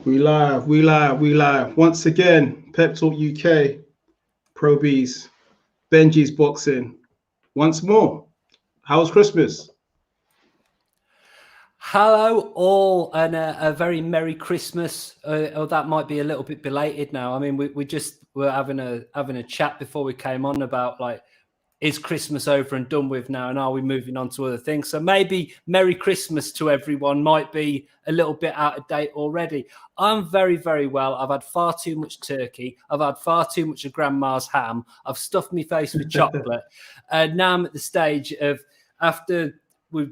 We live. Once again, Pep Talk UK, Pro Beez, Benji's boxing. Once more. How was Christmas? Hello, all, and a very Merry Christmas. Or that might be a little bit belated now. I mean, we just were having a chat before we came on about like, is Christmas over and done with now, and are we moving on to other things? So maybe Merry Christmas to everyone might be a little bit out of date already. I'm very, very well. I've had far too much turkey. I've had far too much of Grandma's ham. I've stuffed my face with chocolate. Now I'm at the stage of after we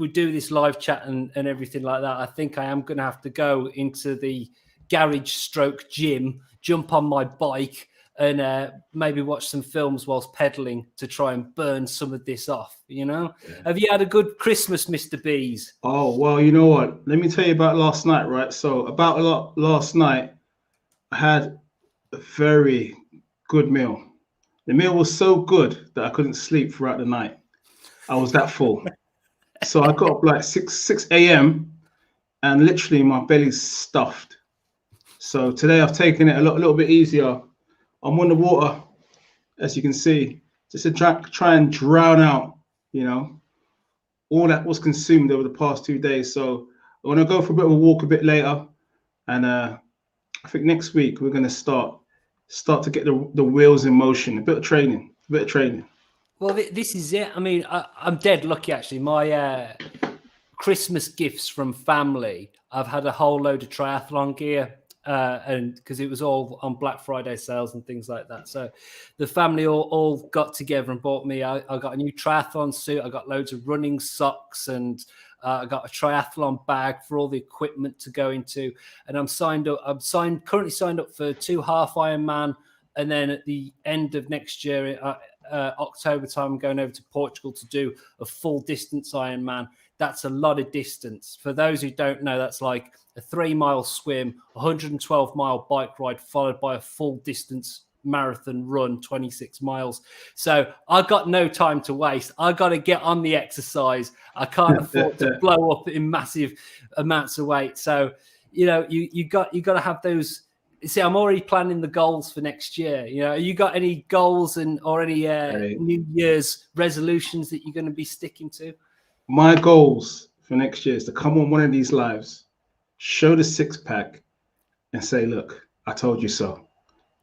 do this live chat and everything like that, I think I am going to have to go into the garage stroke gym, jump on my bike, and maybe watch some films whilst pedaling to try and burn some of this off, you know? Yeah. Have you had a good Christmas, Mr. Beez? Oh, well, you know what? Let me tell you about last night, right? So about last night, I had a very good meal. The meal was so good that I couldn't sleep throughout the night. I was that full. So I got up like 6 a.m. and literally my belly's stuffed. So today I've taken it a little bit easier. I'm on the water, as you can see, just to try and drown out, you know, all that was consumed over the past 2 days. So I want to go for a bit of a walk a bit later. And I think next week we're going to start to get the wheels in motion, a bit of training. Well, this is it. I mean, I'm dead lucky, actually. My Christmas gifts from family, I've had a whole load of triathlon gear, and because it was all on Black Friday sales and things like that. So the family all got together and bought me. I got a new triathlon suit. I got loads of running socks, and I got a triathlon bag for all the equipment to go into. And I'm currently signed up for 2 half Ironman. And then at the end of next year, October time, I'm going over to Portugal to do a full distance Ironman. That's a lot of distance. For those who don't know, that's like a 3-mile swim, 112-mile bike ride, followed by a full distance marathon run, 26 miles. So I got no time to waste. I got to get on the exercise. I can't afford to blow up in massive amounts of weight. So, you know, you got to have those. See, I'm already planning the goals for next year. You know, you got any goals or any New Year's resolutions that you're going to be sticking to? My goals for next year is to come on one of these lives, show the 6-pack, and say, look, I told you so.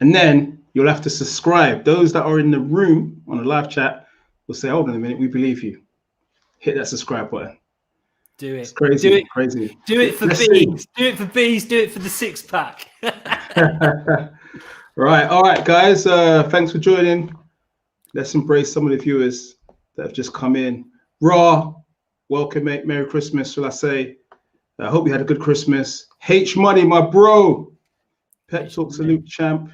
And then you'll have to subscribe. Those that are in the room on the live chat will say, hold on a minute, we believe you. Hit that subscribe button. Do it. It's crazy. Do it. Crazy. Do it for Beez. Do it for Beez. Do it for the 6-pack. Right. All right, guys. Thanks for joining. Let's embrace some of the viewers that have just come in. Raw, welcome, mate. Merry Christmas, shall I say. I hope you had a good Christmas. H Money, my bro. Pep Talk, salute, champ.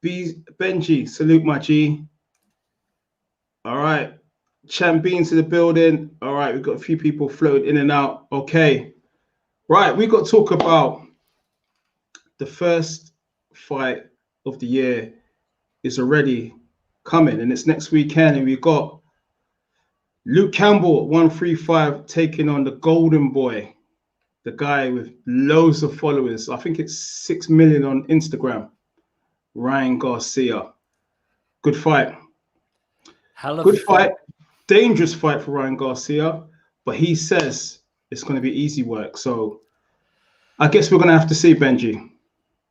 Benji, salute, my G. All right. Champ Beans to the building. All right, we've got a few people floating in and out. Okay. Right, we got to talk about the first fight of the year is already coming, and it's next weekend, and we've got Luke Campbell at 135 taking on the Golden Boy, the guy with loads of followers. I think it's 6 million on Instagram. Ryan Garcia. Good fight. Good fight. Dangerous fight for Ryan Garcia, but he says it's going to be easy work. So I guess we're going to have to see, Benji.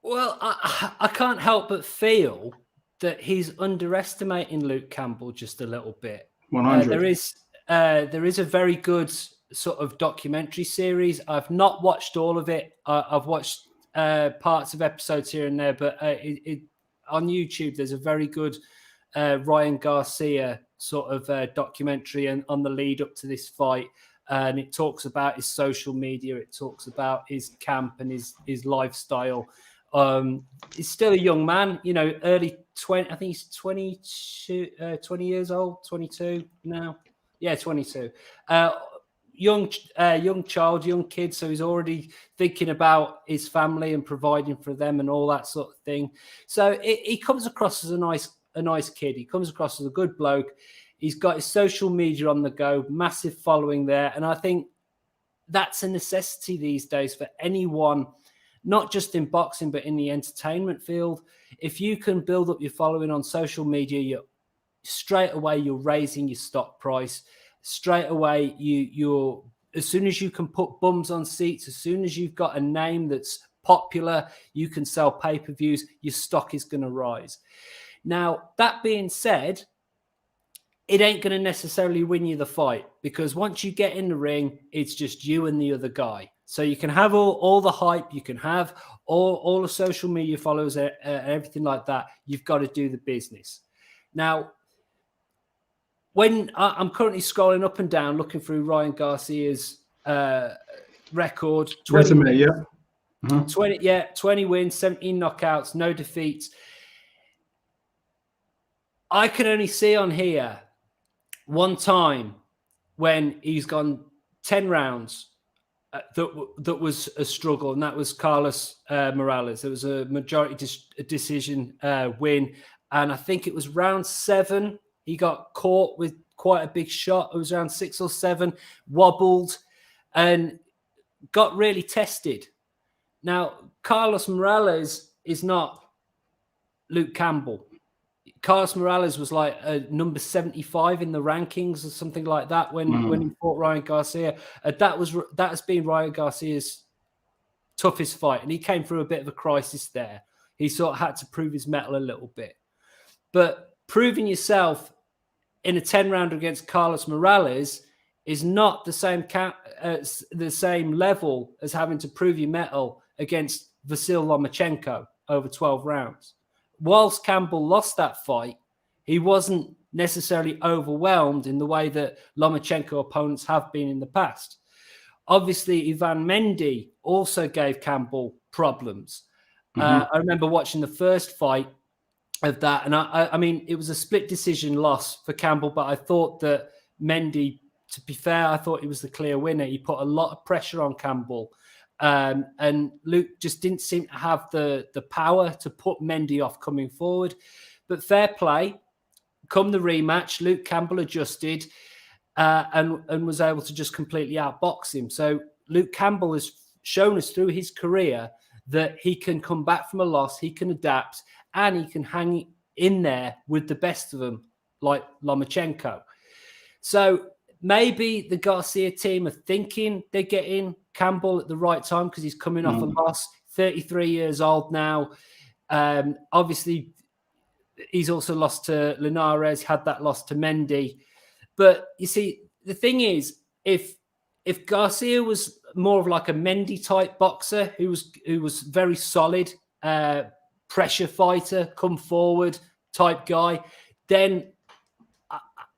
Well, I can't help but feel that he's underestimating Luke Campbell just a little bit. 100. There is a very good sort of documentary series. I've not watched all of it. I've watched parts of episodes here and there, but on YouTube, there's a very good Ryan Garcia sort of documentary and on the lead up to this fight, and it talks about his social media, it talks about his camp and his lifestyle. He's still a young man, you know, early 20. I think he's 22, 20 years old, 22 now. Yeah, 22. Young child, young kid. So he's already thinking about his family and providing for them and all that sort of thing. So he comes across as a nice kid. He comes across as a good bloke. He's got his social media on the go, massive following there. And I think that's a necessity these days for anyone not just in boxing, but in the entertainment field. If you can build up your following on social media, straight away you're raising your stock price. Straight away, you're as soon as you can put bums on seats, as soon as you've got a name that's popular, you can sell pay-per-views, your stock is going to rise. Now, that being said, it ain't going to necessarily win you the fight, because once you get in the ring, it's just you and the other guy. So you can have all the hype, you can have all the social media followers, everything like that. You've got to do the business. Now, when I'm currently scrolling up and down, looking through Ryan Garcia's record, 20 Resume, wins, yeah. 20 wins, 17 knockouts, no defeats. I can only see on here one time when he's gone 10 rounds that was a struggle, and that was Carlos Morales. It was a majority decision win, and I think it was round 7. He got caught with quite a big shot. It was around 6 or 7, wobbled, and got really tested. Now, Carlos Morales is not Luke Campbell. Carlos Morales was like number 75 in the rankings or something like that when he fought Ryan Garcia. That has been Ryan Garcia's toughest fight, and he came through a bit of a crisis there. He sort of had to prove his mettle a little bit. But proving yourself in a 10-rounder against Carlos Morales is not the same level as having to prove your mettle against Vasyl Lomachenko over 12 rounds. Whilst Campbell lost that fight, he wasn't necessarily overwhelmed in the way that Lomachenko opponents have been in the past. Obviously, Ivan Mendy also gave Campbell problems. I remember watching the first fight of that, and I mean, it was a split decision loss for Campbell, but I thought that Mendy, to be fair, I thought he was the clear winner. He put a lot of pressure on Campbell. And Luke just didn't seem to have the power to put Mendy off coming forward. But fair play. Come the rematch, Luke Campbell adjusted and was able to just completely outbox him. So Luke Campbell has shown us through his career that he can come back from a loss, he can adapt, and he can hang in there with the best of them, like Lomachenko. So maybe the Garcia team are thinking they're getting Campbell at the right time because he's coming off a loss, 33 years old now. Obviously, he's also lost to Linares, had that loss to Mendy. But you see, the thing is, if Garcia was more of like a Mendy type boxer who was very solid, pressure fighter, come forward type guy, then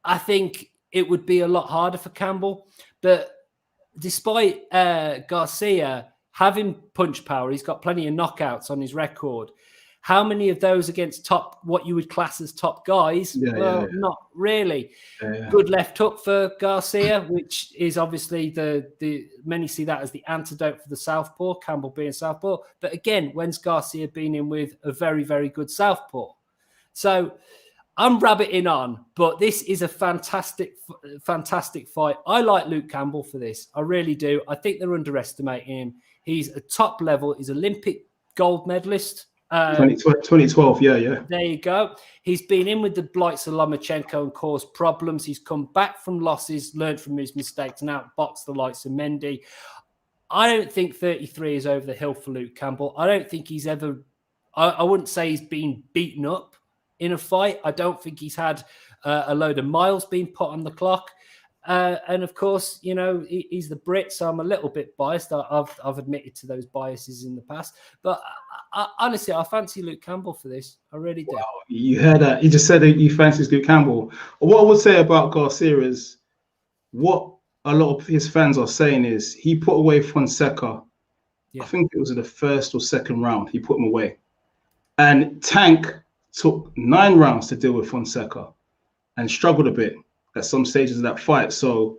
I think it would be a lot harder for Campbell. But despite Garcia having punch power, he's got plenty of knockouts on his record. How many of those against what you would class as top guys? Not really. Good left hook for Garcia, which is obviously the many see that as the antidote for the southpaw, Campbell being southpaw. But again, when's Garcia been in with a very, very good southpaw? So I'm rabbiting on, but this is a fantastic fight. I like Luke Campbell for this. I really do. I think they're underestimating him. He's a top level. He's Olympic gold medalist. 2012, yeah. There you go. He's been in with the likes of Lomachenko and caused problems. He's come back from losses, learned from his mistakes, and outboxed the likes of Mendy. I don't think 33 is over the hill for Luke Campbell. I don't think he's ever... I wouldn't say he's been beaten up in a fight. I don't think he's had a load of miles being put on the clock. And of course, you know, he's the Brit, so I'm a little bit biased. I've admitted to those biases in the past. But honestly, I fancy Luke Campbell for this. I really do. Wow, you heard that. You just said that you fancy Luke Campbell. What I would say about Garcia is what a lot of his fans are saying is he put away Fonseca. Yeah. I think it was in the first or second round. He put him away. And Tank took 9 rounds to deal with Fonseca and struggled a bit at some stages of that fight. So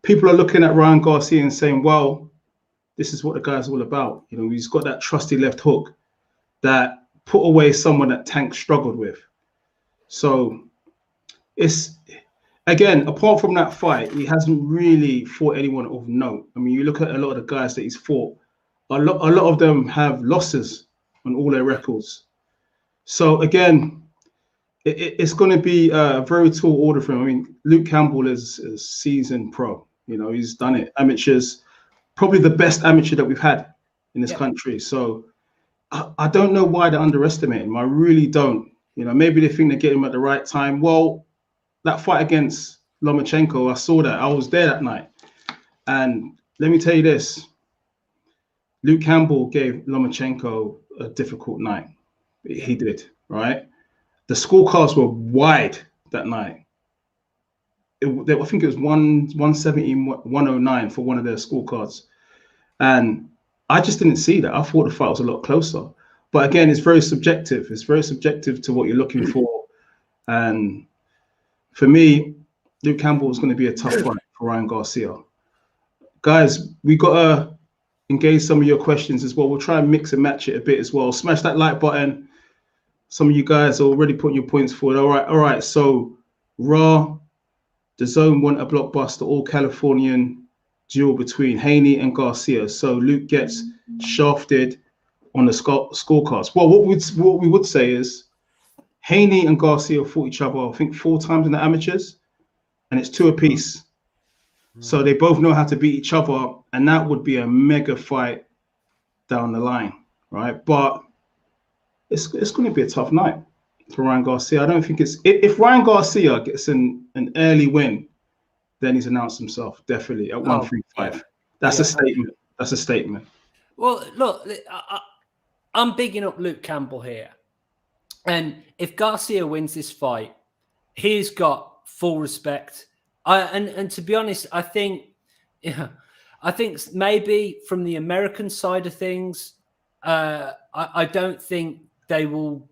people are looking at Ryan Garcia and saying, well, this is what the guy's all about. You know, he's got that trusty left hook that put away someone that Tank struggled with. So it's, again, apart from that fight, he hasn't really fought anyone of note. I mean, you look at a lot of the guys that he's fought a lot of them have losses on all their records. So again, it's going to be a very tall order for him. I mean, Luke Campbell is a seasoned pro. You know, he's done it. Amateurs, probably the best amateur that we've had in this country. So I don't know why they underestimate him. I really don't. You know, maybe they think they get him at the right time. Well, that fight against Lomachenko, I saw that. I was there that night. And let me tell you this. Luke Campbell gave Lomachenko a difficult night. He did, right? The scorecards were wide that night. I think it was 170, 109 for one of their scorecards. And I just didn't see that. I thought the fight was a lot closer. But again, it's very subjective. It's very subjective to what you're looking for. And for me, Luke Campbell is going to be a tough fight for Ryan Garcia. Guys, we got to engage some of your questions as well. We'll try and mix and match it a bit as well. Smash that like button. Some of you guys are already putting your points forward. All right. So, Raw, the Zone want a blockbuster, all-Californian duel between Haney and Garcia. So, Luke gets shafted on the scorecards. Well, what we would say is Haney and Garcia fought each other, I think, 4 times in the amateurs, and it's 2 apiece. So they both know how to beat each other, and that would be a mega fight down the line, right? But it's going to be a tough night for Ryan Garcia. I don't think if Ryan Garcia gets an early win, then he's announced himself definitely at 135. That's a statement. That's a statement. Well, look, I'm bigging up Luke Campbell here, and if Garcia wins this fight, he's got full respect. And to be honest, I think maybe from the American side of things, I don't think they will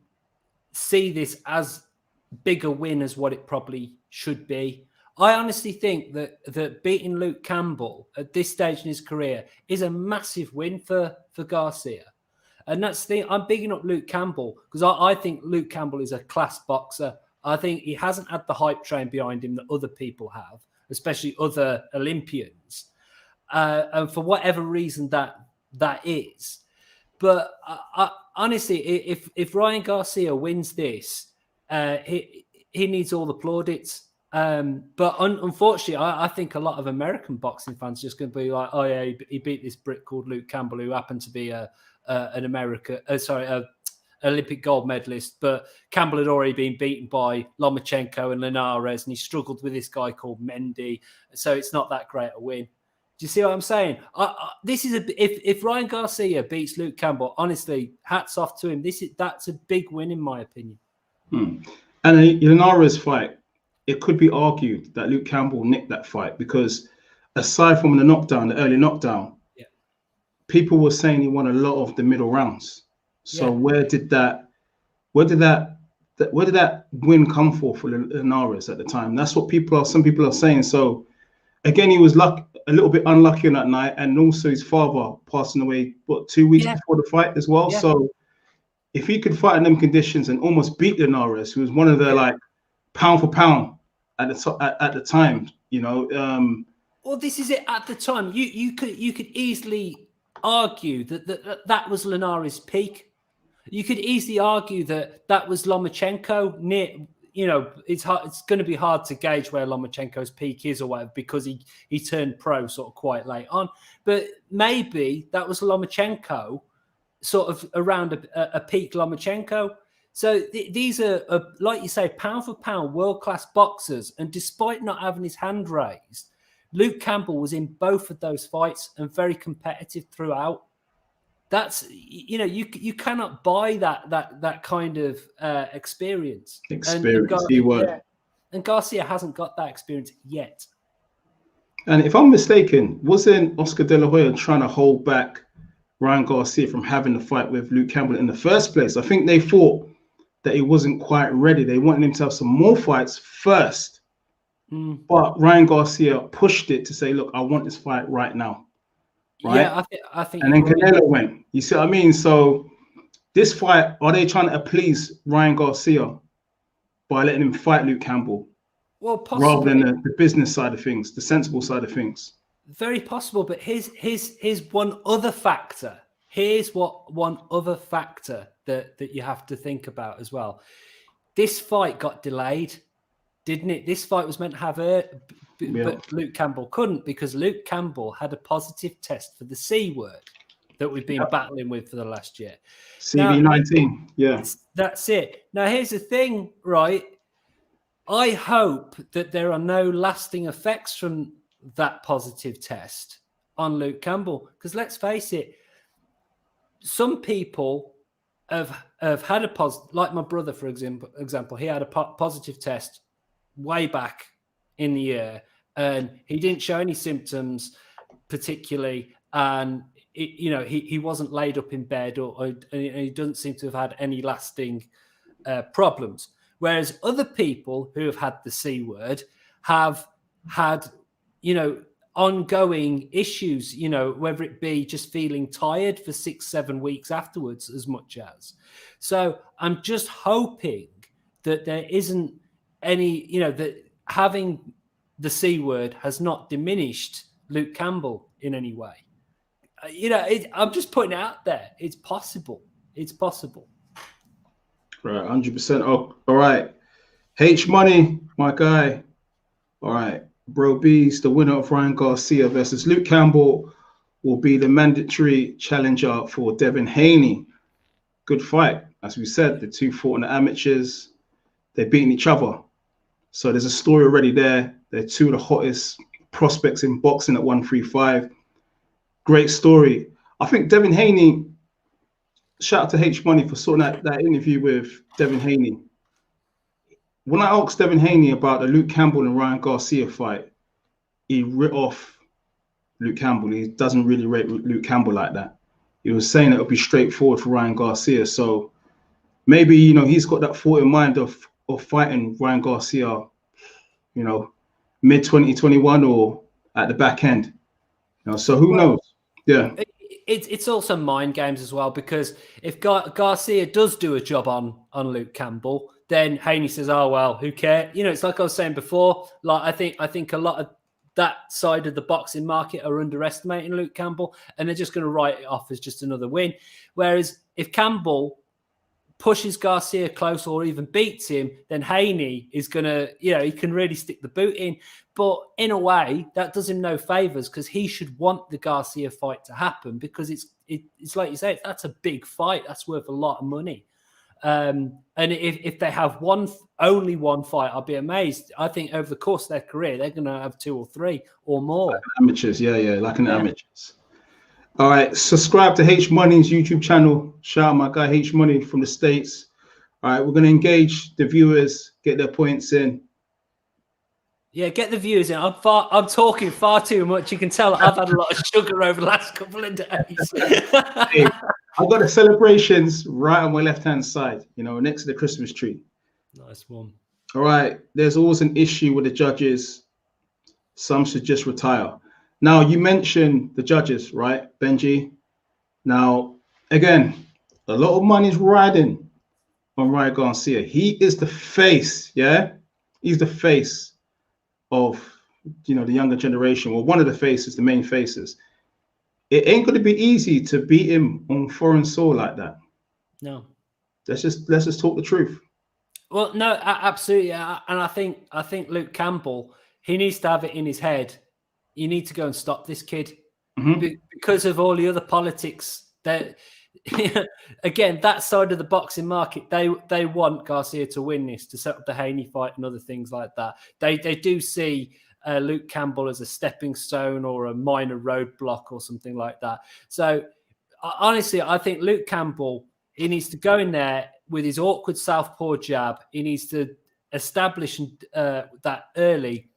see this as big a win as what it probably should be. I honestly think that beating Luke Campbell at this stage in his career is a massive win for Garcia. And that's the thing. I'm bigging up Luke Campbell because I think Luke Campbell is a class boxer. I think he hasn't had the hype train behind him that other people have, especially other Olympians. And for whatever reason that is. But honestly, if Ryan Garcia wins this, he needs all the plaudits. But unfortunately, I think a lot of American boxing fans are just going to be like, oh yeah, he beat this Brit called Luke Campbell, who happened to be an Olympic gold medalist, but Campbell had already been beaten by Lomachenko and Linares, and he struggled with this guy called Mendy, so it's not that great a win. Do you see what I'm saying? This is if Ryan Garcia beats Luke Campbell, honestly, hats off to him. That's a big win in my opinion. And the Linares fight, it could be argued that Luke Campbell nicked that fight because aside from the early knockdown, people were saying he won a lot of the middle rounds. So where did that win come for Linares at the time? That's what some people are saying. So again, he was a little bit unlucky on that night, and also his father passing away 2 weeks before the fight as well. So if he could fight in them conditions and almost beat Linares, who was one of the pound for pound at the time, you know. Well, this is it at the time. You could easily argue that was Linares' peak. You could easily argue that was Lomachenko near. You know, it's hard. It's going to be hard to gauge where Lomachenko's peak is or whatever because he turned pro sort of quite late on. But maybe that was Lomachenko, sort of around a peak Lomachenko. So these are, like you say, pound for pound, world-class boxers. And despite not having his hand raised, Luke Campbell was in both of those fights and very competitive throughout. That's, you know, you cannot buy that kind of experience. And Garcia hasn't got that experience yet. And if I'm mistaken, wasn't Oscar De La Hoya trying to hold back Ryan Garcia from having the fight with Luke Campbell in the first place? I think they thought that he wasn't quite ready. They wanted him to have some more fights first. But Ryan Garcia pushed it to say, look, I want this fight right now. Right? Yeah, I think. And then Canelo went. You see what I mean? So this fight, are they trying to please Ryan Garcia by letting him fight Luke Campbell? Well, possibly. Rather than the business side of things, the sensible side of things. Very possible. But here's one other factor here's what one other factor that you have to think about as well. This fight got delayed, didn't it? This fight was meant to have but Luke Campbell couldn't because Luke Campbell had a positive test for the C word that we've been battling with for the last year. CV19, That's it. Now, here's the thing, right? I hope that there are no lasting effects from that positive test on Luke Campbell, because let's face it, some people have had a positive, like my brother, for example, he had a positive test way back in the year, and he didn't show any symptoms particularly, and he wasn't laid up in bed, or he doesn't seem to have had any lasting problems. Whereas other people who have had the C word have had, ongoing issues, whether it be just feeling tired for 6-7 weeks afterwards as much as. So I'm just hoping that there isn't any, that having the C word has not diminished Luke Campbell in any way. I'm just putting it out there. It's possible. It's possible. Right, 100%. Oh, all right. H Money, my guy. All right. Bro Beez, the winner of Ryan Garcia versus Luke Campbell, will be the mandatory challenger for Devin Haney. Good fight. As we said, the two fought in the amateurs. They're beating each other. So there's a story already there. They're two of the hottest prospects in boxing at 135. Great story. I think Devin Haney, shout out to H Money for sorting out that interview with Devin Haney. When I asked Devin Haney about the Luke Campbell and Ryan Garcia fight, he writ off Luke Campbell. He doesn't really rate Luke Campbell like that. He was saying it would be straightforward for Ryan Garcia. So maybe, he's got that thought in mind of fighting Ryan Garcia, mid 2021 or at the back end. So who knows? Yeah. It's also mind games as well, because if Garcia does do a job on Luke Campbell, then Haney says, "Oh well, who cares?" It's like I was saying before. Like I think a lot of that side of the boxing market are underestimating Luke Campbell, and they're just going to write it off as just another win. Whereas if Campbell pushes Garcia close or even beats him, then Haney is going to, he can really stick the boot in. But in a way, that does him no favors, because he should want the Garcia fight to happen, because it's like you say, that's a big fight. That's worth a lot of money. And if they have only one fight, I'll be amazed. I think over the course of their career, they're going to have 2 or 3 or more. Like amateurs, like an amateurs. All right, subscribe to H Money's YouTube channel. Shout out my guy H Money from the States. All right, we're going to engage the viewers, get their points in. Yeah, get the viewers in. I'm talking far too much. You can tell I've had a lot of sugar over the last couple of days. Hey, I've got the celebrations right on my left-hand side, next to the Christmas tree. Nice one. All right, there's always an issue with the judges. Some should just retire. Now, you mentioned the judges, right, Benji? Now, again, a lot of money's riding on Ryan Garcia. He is the face, yeah? He's the face of, the younger generation. Well, one of the faces, the main faces. It ain't going to be easy to beat him on foreign soil like that. No. Let's just talk the truth. Well, no, absolutely. And I think Luke Campbell, he needs to have it in his head. You need to go and stop this kid because of all the other politics that, again, that side of the boxing market, they want Garcia to win this, to set up the Haney fight and other things like that. They do see Luke Campbell as a stepping stone or a minor roadblock or something like that. So honestly, I think Luke Campbell, he needs to go in there with his awkward southpaw jab. He needs to establish that early,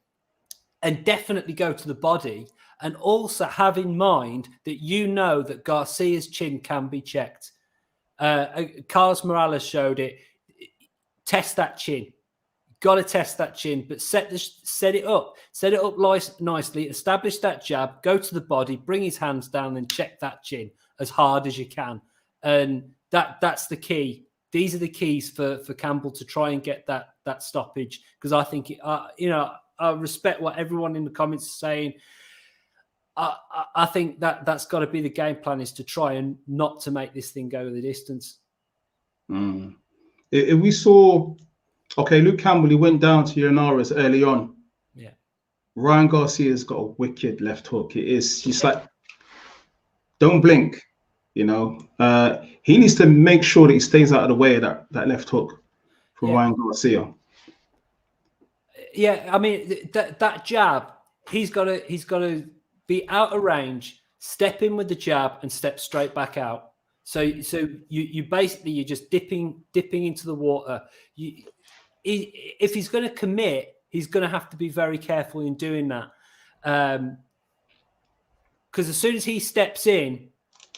and definitely go to the body, and also have in mind that that Garcia's chin can be checked. Carlos Morales showed it. Test that chin. Got to test that chin, but set it up nicely, establish that jab, go to the body, bring his hands down, and check that chin as hard as you can. And that's the key. These are the keys for Campbell to try and get that stoppage, because I think I respect what everyone in the comments is saying. I think that's got to be the game plan, is to try and not to make this thing go the distance. If we saw, okay, Luke Campbell, he went down to Linares early on. Yeah. Ryan Garcia's got a wicked left hook. It is just like, don't blink, you know. He needs to make sure that he stays out of the way of that left hook from Ryan Garcia. Yeah, I mean that jab, he's got to be out of range, step in with the jab, and step straight back out. So you basically, you're just dipping into the water. If he's going to commit, he's going to have to be very careful in doing that, because as soon as he steps in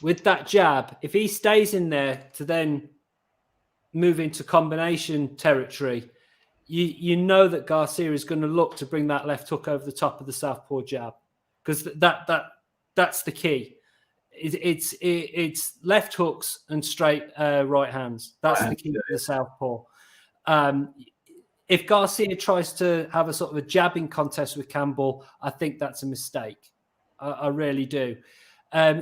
with that jab, if he stays in there to then move into combination territory, you know that Garcia is going to look to bring that left hook over the top of the southpaw jab, because that's the key. It's left hooks and straight right hands. That's the key to the southpaw. If Garcia tries to have a sort of a jabbing contest with Campbell, I think that's a mistake. I really do.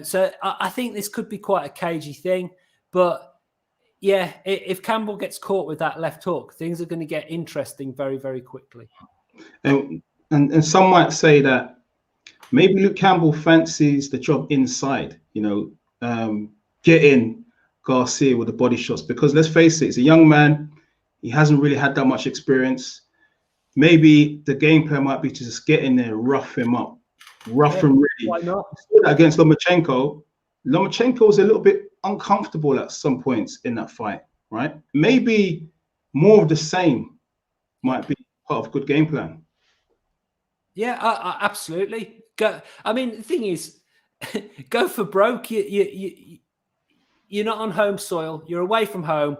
So I think this could be quite a cagey thing, but yeah, if Campbell gets caught with that left hook, things are going to get interesting very, very quickly. And some might say that maybe Luke Campbell fancies the job inside, you know, getting Garcia with the body shots, because let's face it, he's a young man. He hasn't really had that much experience. Maybe the game plan might be to just get in there, rough him up, rough and ready. Why not? Against Lomachenko, Lomachenko was a little bit uncomfortable at some points in that fight, right? Maybe more of the same might be part of a good game plan. Yeah, absolutely. I mean, the thing is, go for broke. You're not on home soil. You're away from home.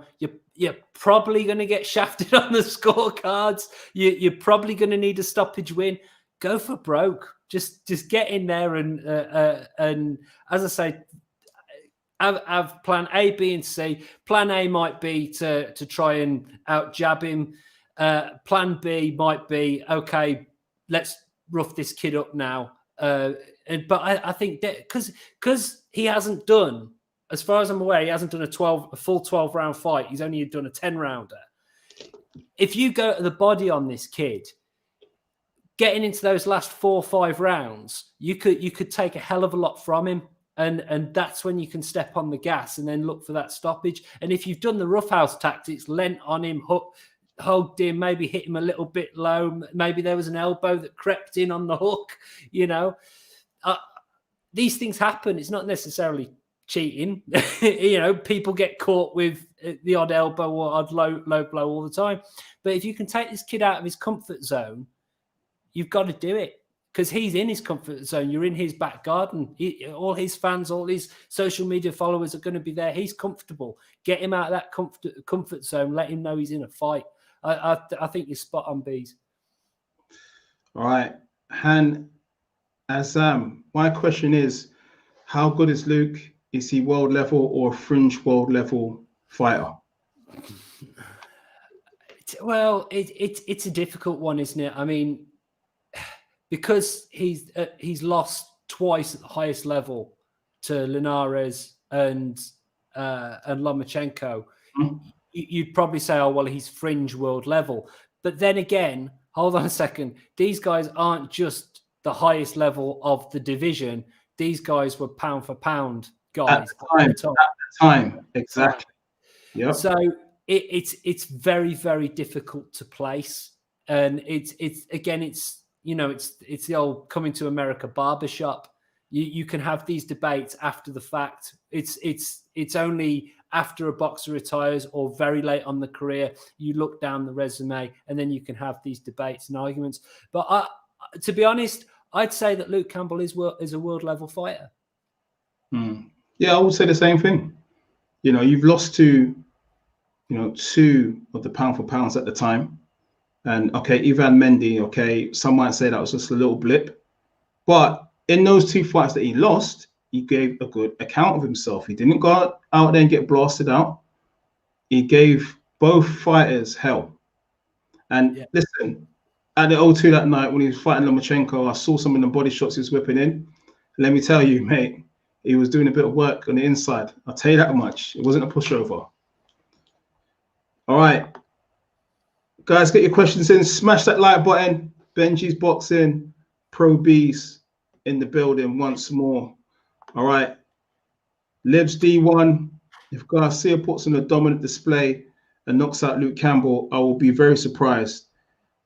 You're probably going to get shafted on the scorecards. You're probably going to need a stoppage win. Go for broke. Just get in there and as I say, have plan A, B, and C. Plan A might be to try and out jab him. Plan B might be, okay, let's rough this kid up now. But I think that because he hasn't done, as far as I'm aware, he hasn't done a full 12 round fight. He's only done a 10 rounder. If you go to the body on this kid, getting into those last 4 or 5 rounds, you could take a hell of a lot from him. And that's when you can step on the gas and then look for that stoppage. And if you've done the roughhouse tactics, lent on him, hugged him, maybe hit him a little bit low, maybe there was an elbow that crept in on the hook, you know. These things happen. It's not necessarily cheating. You know, people get caught with the odd elbow or odd low blow all the time. But if you can take this kid out of his comfort zone, you've got to do it. Because he's in his comfort zone. You're in his back garden. All his fans, all his social media followers are going to be there. He's comfortable. Get him out of that comfort zone. Let him know he's in a fight. I think you're spot on, Beez. All right. Han, Azam, my question is, how good is Luke? Is he world level or fringe world level fighter? Well, it's a difficult one, isn't it? I mean, because he's lost twice at the highest level to Linares and Lomachenko, you'd probably say, oh, well, he's fringe world level. But then again, hold on a second. These guys aren't just the highest level of the division. These guys were pound for pound guys. At the time. Exactly. Yep. So it's very, very difficult to place. And it's you know, it's the old coming to America barbershop. You can have these debates after the fact. It's only after a boxer retires or very late on the career, you look down the resume and then you can have these debates and arguments. But to be honest, I'd say that Luke Campbell is a world level fighter. Yeah, I would say the same thing. You know, you've lost to, you know, 2 of the pound for pounds at the time. And okay, Ivan Mendy, okay, some might say that was just a little blip. But in those 2 fights that he lost, he gave a good account of himself. He didn't go out there and get blasted out. He gave both fighters hell. And listen, at the O2 that night when he was fighting Lomachenko, I saw some of the body shots he was whipping in. let me tell you, mate, he was doing a bit of work on the inside. I'll tell you that much. It wasn't a pushover. All right. Guys, get your questions in. Smash that like button. Benji's boxing. Pro Beez in the building once more. All right. Libs D1. If Garcia puts on a dominant display and knocks out Luke Campbell, I will be very surprised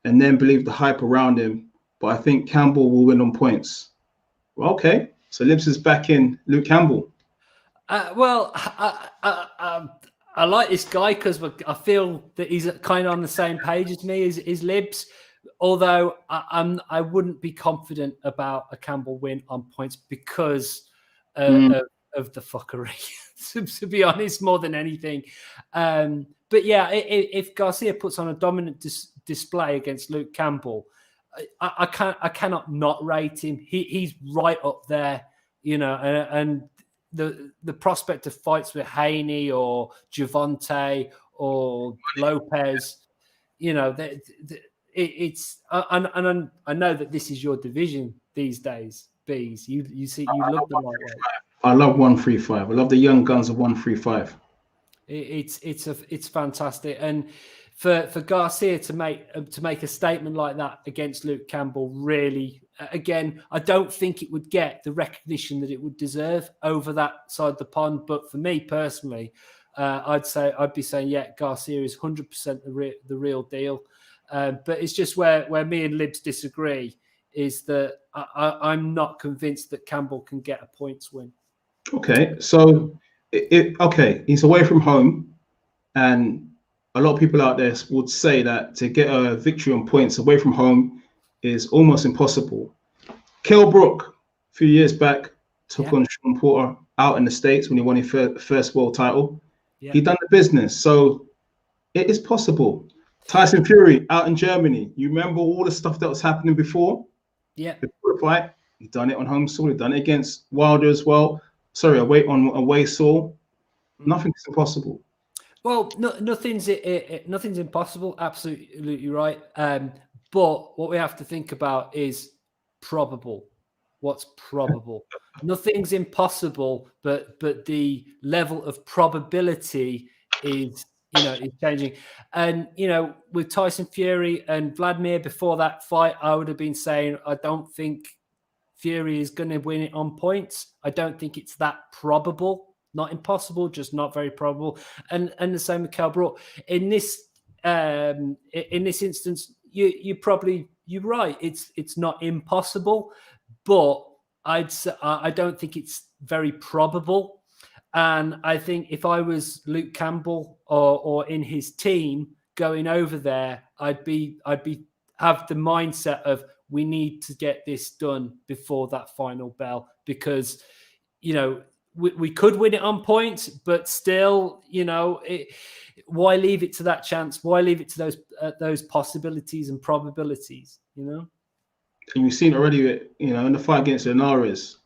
and then believe the hype around him. But I think Campbell will win on points. Well, okay. So Libs is back in Luke Campbell. I like this guy because I feel that he's kind of on the same page as me, is Libs. Although I wouldn't be confident about a Campbell win on points because of the fuckery, to be honest, more than anything. But yeah, if Garcia puts on a dominant display against Luke Campbell, I cannot not rate him. He's right up there, you know, and the prospect of fights with Haney or Javante or Lopez, you know, I know that this is your division these days, Beez. You love the lightweight. I love 135. I love the young guns of 135. It's fantastic, and for Garcia to make a statement like that against Luke Campbell, really, again, I don't think it would get the recognition that it would deserve over that side of the pond. But for me personally, I'd be saying, yeah, Garcia is 100% the real deal. But it's just where me and Libs disagree is that I'm not convinced that Campbell can get a points win. Okay, so he's away from home, and a lot of people out there would say that to get a victory on points away from home is almost impossible. Kell Brook, a few years back, took on Sean Porter out in the States when he won his first world title. Yeah. He done the business, so it is possible. Tyson Fury out in Germany. You remember all the stuff that was happening before? Yeah. Before the fight, he done it on home soil. He done it against Wilder as well. Sorry, away soil. Nothing's impossible. Well, nothing's impossible. Absolutely right. But what we have to think about is probable. What's probable? Nothing's impossible, but the level of probability is changing. And with Tyson Fury and Vladimir before that fight, I would have been saying I don't think Fury is going to win it on points. I don't think it's that probable. Not impossible, just not very probable. And the same with Kell Brook. In this instance, you're right. It's not impossible, but I don't think it's very probable. And I think if I was Luke Campbell or in his team going over there, I'd have the mindset of we need to get this done before that final bell because we could win it on points, but still, why leave it to that chance? Why leave it to those possibilities and probabilities? And we've seen already, in the fight against Linares,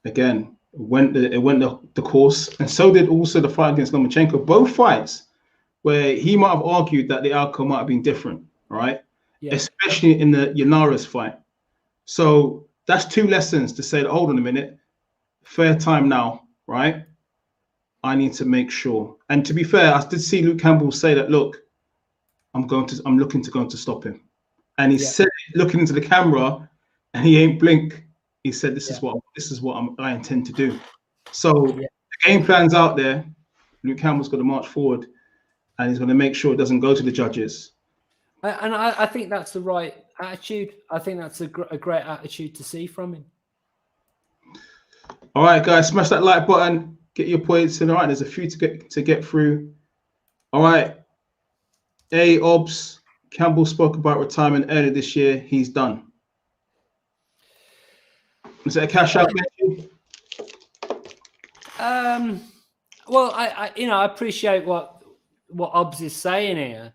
again, it went the course, and so did also the fight against Lomachenko. Both fights where he might have argued that the outcome might have been different, right? Yeah. Especially in the Linares fight. So that's two lessons to say, hold on a minute, fair time now, right? I need to make sure. And to be fair, I did see Luke Campbell say that, look, I'm looking to go to stop him. And he said, looking into the camera, and he ain't blink. He said, this is what I intend to do. So the game plan's out there. Luke Campbell's got to march forward, and he's going to make sure it doesn't go to the judges. And I think that's the right attitude. I think that's a great attitude to see from him. All right, guys, smash that like button. Get your points in. All right, there's a few to get through. All right. Obs. Campbell spoke about retirement earlier this year. He's done. Is it a cash out? Well, I appreciate what Obs is saying here,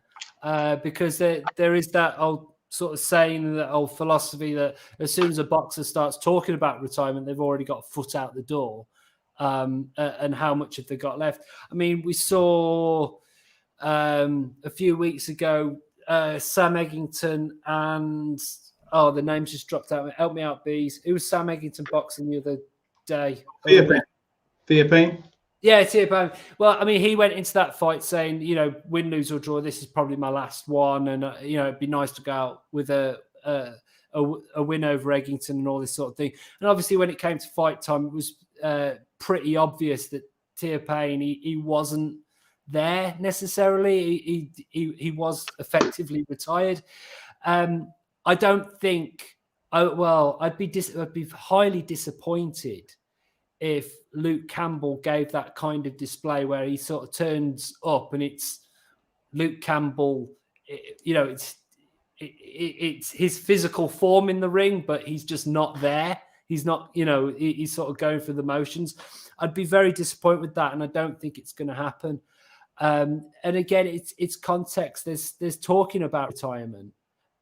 because there is that old sort of saying, that old philosophy that as soon as a boxer starts talking about retirement, they've already got a foot out the door, and how much have they got left? I mean, we saw a few weeks ago Sam Eggington and Oh, the names just dropped out. Help me out, Beez. It was Sam Eggington boxing the other day. Thea Payne. Yeah, T-Bone. Well, I mean, he went into that fight saying, you know, win, lose or draw, this is probably my last one, and you know, it'd be nice to go out with a win over Eggington and all this sort of thing. And obviously, when it came to fight time, it was pretty obvious that T-Payne he wasn't there necessarily. He was effectively retired. I don't think. I'd be highly disappointed if Luke Campbell gave that kind of display where he sort of turns up and it's Luke Campbell, you know, it's his physical form in the ring, but he's just not there. He's not, you know, he's sort of going through the motions. I'd be very disappointed with that, and I don't think it's going to happen. And again, it's context. There's talking about retirement,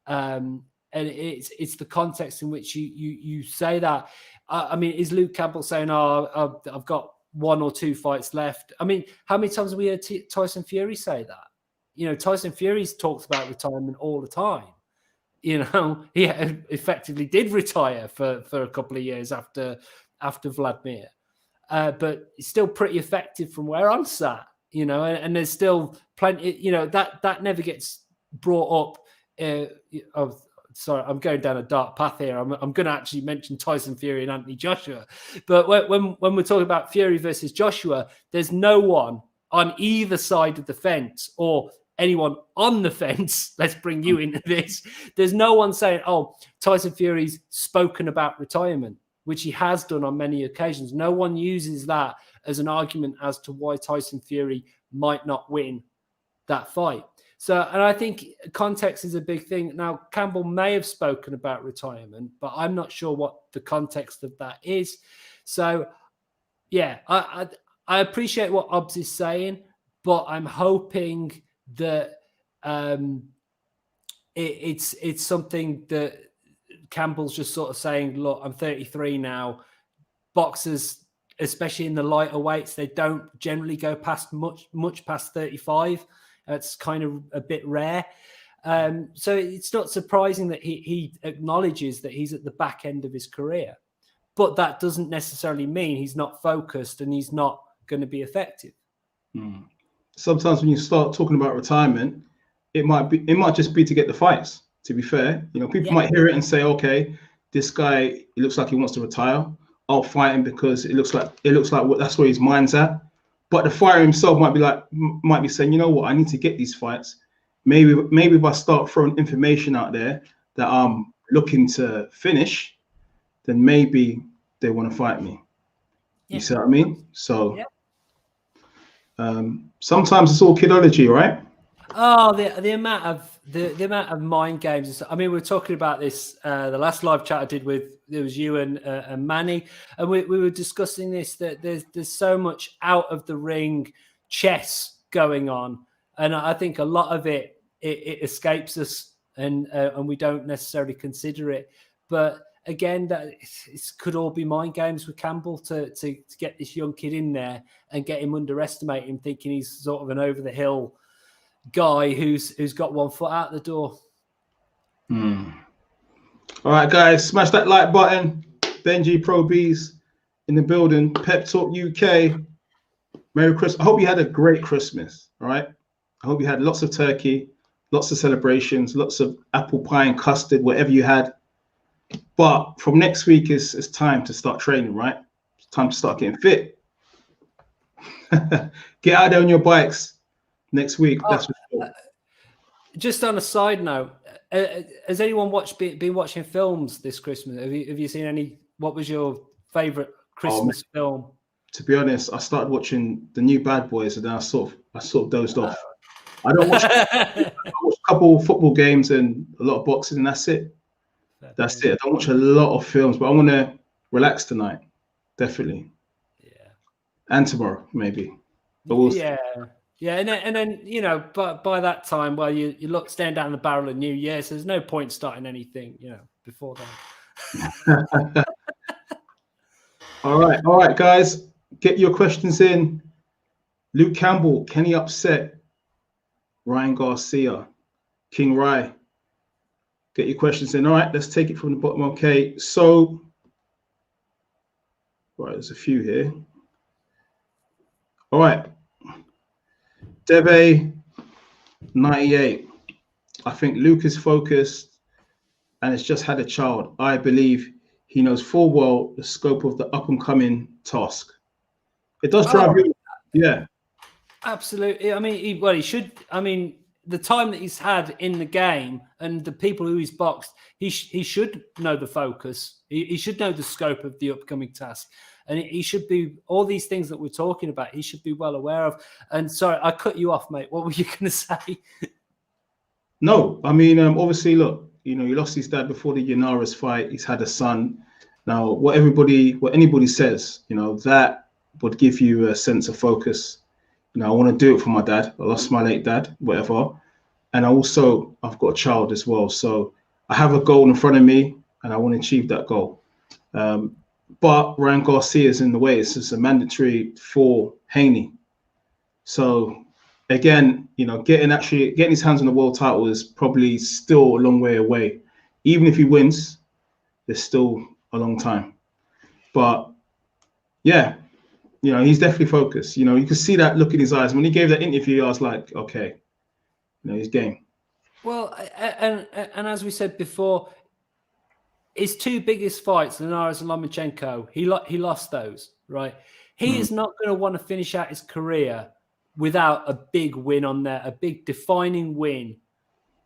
and it's the context in which you say that. I mean, is Luke Campbell saying, "Oh, I've got 1 or 2 fights left"? I mean, how many times have we heard Tyson Fury say that? You know, Tyson Fury's talks about retirement all the time. You know, he effectively did retire for a couple of years after Vladimir, but it's still pretty effective from where I'm sat. You know, and there's still plenty. You know, that never gets brought up. Sorry, I'm going down a dark path here. I'm going to actually mention Tyson Fury and Anthony Joshua. But when we're talking about Fury versus Joshua, there's no one on either side of the fence or anyone on the fence. Let's bring you into this. There's no one saying, oh, Tyson Fury's spoken about retirement, which he has done on many occasions. No one uses that as an argument as to why Tyson Fury might not win that fight. So, and I think context is a big thing. Now, Campbell may have spoken about retirement, but I'm not sure what the context of that is. So, yeah, I appreciate what Obbs is saying, but I'm hoping that it's something that Campbell's just sort of saying, look, I'm 33 now. Boxers, especially in the lighter weights, they don't generally go past much past 35. It's kind of a bit rare. So it's not surprising that he acknowledges that he's at the back end of his career. But that doesn't necessarily mean he's not focused and he's not going to be effective. Sometimes when you start talking about retirement, it might just be to get the fights, to be fair. You know, people might hear it and say, okay, this guy, it looks like he wants to retire. I'll fight him because it looks like that's where his mind's at. But the fighter himself might be saying, you know what, I need to get these fights. Maybe if I start throwing information out there that I'm looking to finish, then maybe they want to fight me. You see what I mean? So sometimes it's all kidology, right? Oh, the amount of mind games. I mean, we were talking about this the last live chat I did with, there was you and Manny, and we were discussing this, that there's so much out of the ring chess going on, and I think a lot of it escapes us, and we don't necessarily consider it. But again, that it could all be mind games with Campbell to get this young kid in there and get him underestimate him, thinking he's sort of an over the hill guy who's got one foot out the door. All right, guys, smash that like button. Benji Pro Beez in the building. Pep Talk UK. Merry Christmas. I hope you had a great Christmas. All right. I hope you had lots of turkey, lots of celebrations, lots of apple pie and custard, whatever you had. But from next week it's time to start training, right? It's time to start getting fit. Get out there on your bikes. Next week, that's for sure. Just on a side note, has anyone been watching films this Christmas? Have you seen any? What was your favorite Christmas film? To be honest, I started watching the new Bad Boys, and then I sort of dozed off. I don't watch. I watch a couple of football games and a lot of boxing, and that's it. That's it. I don't watch a lot of films, but I want to relax tonight, definitely. Yeah. And tomorrow, maybe. But we'll see. Yeah, and then you know, but by that time, well, you look staring down the barrel of New Year, so there's no point starting anything, you know, before then. All right, guys, get your questions in. Luke Campbell, can he upset Ryan Garcia, King Rai? Get your questions in. All right, let's take it from the bottom. Okay, so right, there's a few here. All right, Deve 98. I think Luke is focused and has just had a child. I believe he knows full well the scope of the up and coming task. It does drive you. Yeah. Absolutely. I mean, he should. I mean, the time that he's had in the game and the people who he's boxed, he should know the focus. He should know the scope of the upcoming task. And he should be, all these things that we're talking about, he should be well aware of. And sorry, I cut you off, mate. What were you going to say? No, I mean, obviously, look, he lost his dad before the Yanaris fight. He's had a son. Now, what anybody says, that would give you a sense of focus. I want to do it for my dad. I lost my late dad, whatever. And I've got a child as well. So I have a goal in front of me and I want to achieve that goal. But Ryan Garcia is in the way. It's just a mandatory for Haney. So again, getting his hands on the world title is probably still a long way away. Even if he wins, there's still a long time. But yeah, he's definitely focused. You can see that look in his eyes. When he gave that interview, I was like, okay, he's game. Well, and as we said before, his two biggest fights, Linares and Lomachenko, he lost those, right? He is not going to want to finish out his career without a big win on there, a big defining win,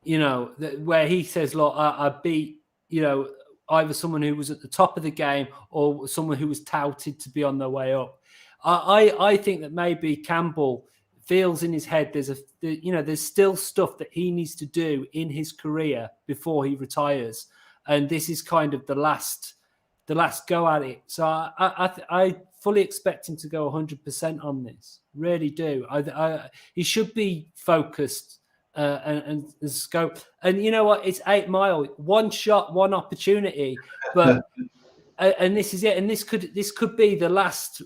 where he says, look, I beat, either someone who was at the top of the game or someone who was touted to be on their way up. I think that maybe Campbell feels in his head there's still stuff that he needs to do in his career before he retires. And this is kind of the last go at it. So I fully expect him to go 100% on this. Really do. He should be focused and scope. And you know what? It's 8 Mile, one shot, one opportunity. But and this is it. And this could be the last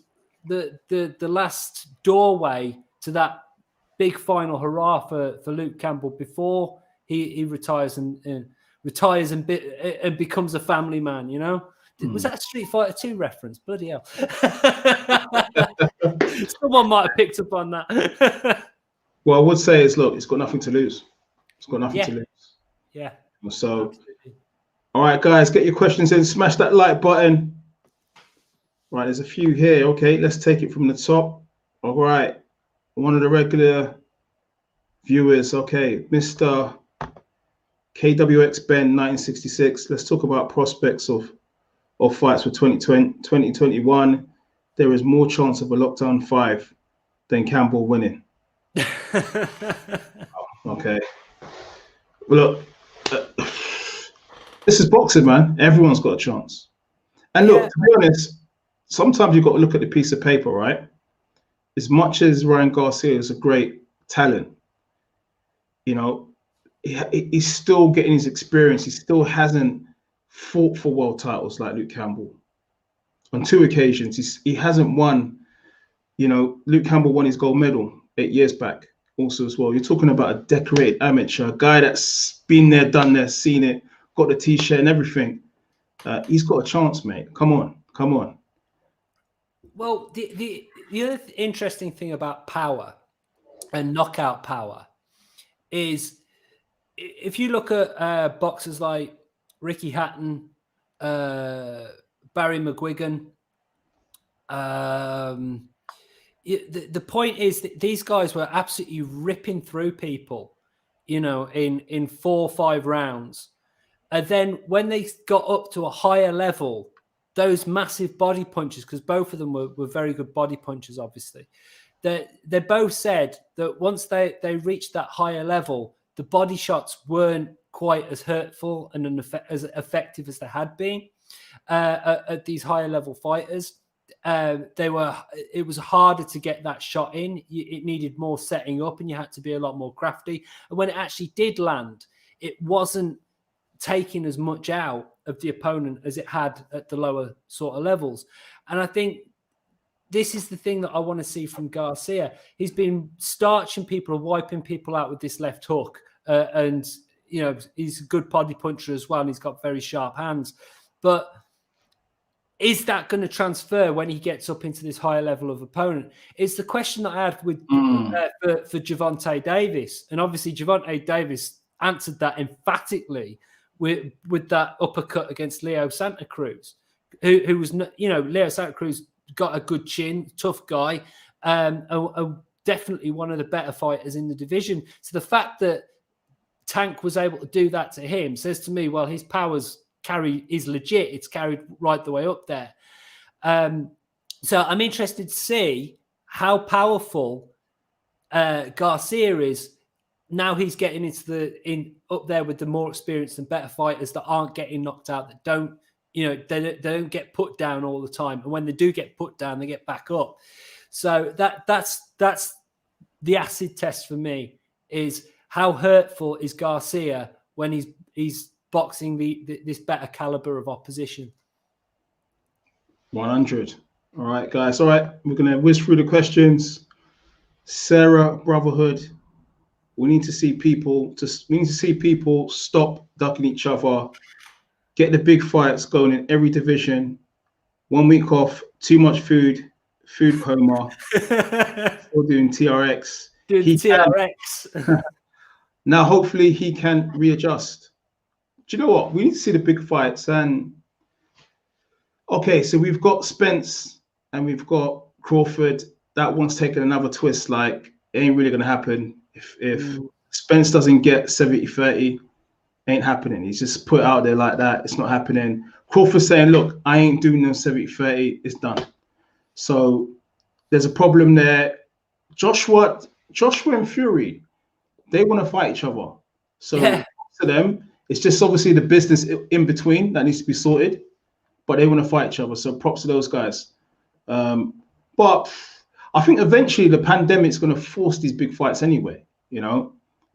the last doorway to that big final hurrah for Luke Campbell before he retires and becomes a family man, Was that a Street Fighter 2 reference? Bloody hell. Someone might have picked up on that. Well, I would say it's got nothing to lose. It's got nothing to lose. Yeah. So, absolutely. All right, guys, get your questions in. Smash that like button. Right, there's a few here. Okay, let's take it from the top. All right. One of the regular viewers. Okay, Mr. KWX Ben 1966. Let's talk about prospects of fights for 2021. There is more chance of a lockdown 5 than Campbell winning. Okay. Well, look, this is boxing, man. Everyone's got a chance. And look, to be honest, sometimes you've got to look at the piece of paper, right? As much as Ryan Garcia is a great talent, he's still getting his experience. He still hasn't fought for world titles like Luke Campbell. On 2 occasions, he hasn't won. Luke Campbell won his gold medal 8 years back also as well. You're talking about a decorated amateur, a guy that's been there, done there, seen it, got the T-shirt and everything. He's got a chance, mate. Come on. Well, the other interesting thing about power and knockout power is if you look at boxers like Ricky Hatton, Barry McGuigan, the point is that these guys were absolutely ripping through people, in 4 or 5 rounds. And then when they got up to a higher level, those massive body punches, because both of them were very good body punchers, obviously, they both said that once they reached that higher level, the body shots weren't quite as hurtful and as effective as they had been at these higher level fighters. It was harder to get that shot in. It needed more setting up and you had to be a lot more crafty. And when it actually did land, it wasn't taking as much out of the opponent as it had at the lower sort of levels. And I think this is the thing that I want to see from Garcia. He's been starching people and wiping people out with this left hook. And he's a good body puncher as well, and he's got very sharp hands. But is that going to transfer when he gets up into this higher level of opponent? It's the question that I had with for Gervonta Davis, and obviously Gervonta Davis answered that emphatically with that uppercut against Leo Santa Cruz, who was, Leo Santa Cruz got a good chin, tough guy, definitely one of the better fighters in the division. So the fact that Tank was able to do that to him says to me, well, his powers is legit. It's carried right the way up there. So I'm interested to see how powerful Garcia is. Now he's getting up there with the more experienced and better fighters that aren't getting knocked out, that don't, they don't get put down all the time. And when they do get put down, they get back up. So that's the acid test for me, is how hurtful is Garcia when he's boxing this better caliber of opposition. 100. All right, guys. All right, we're gonna whiz through the questions. Sarah Brotherhood. We need to see people stop ducking each other. Get the big fights going in every division. 1 week off. Too much food coma. Still doing TRX. TRX. Now, hopefully, he can readjust. Do you know what? We need to see the big fights. And okay, so we've got Spence and we've got Crawford. That one's taken another twist. Like, it ain't really gonna happen. If Spence doesn't get 70-30, ain't happening. He's just put it out there like that. It's not happening. Crawford saying, look, I ain't doing no 70-30. It's done. So there's a problem there. Joshua and Fury, they want to fight each other. So to them, it's just obviously the business in between that needs to be sorted, but they want to fight each other. So props to those guys. But I think eventually the pandemic's going to force these big fights anyway,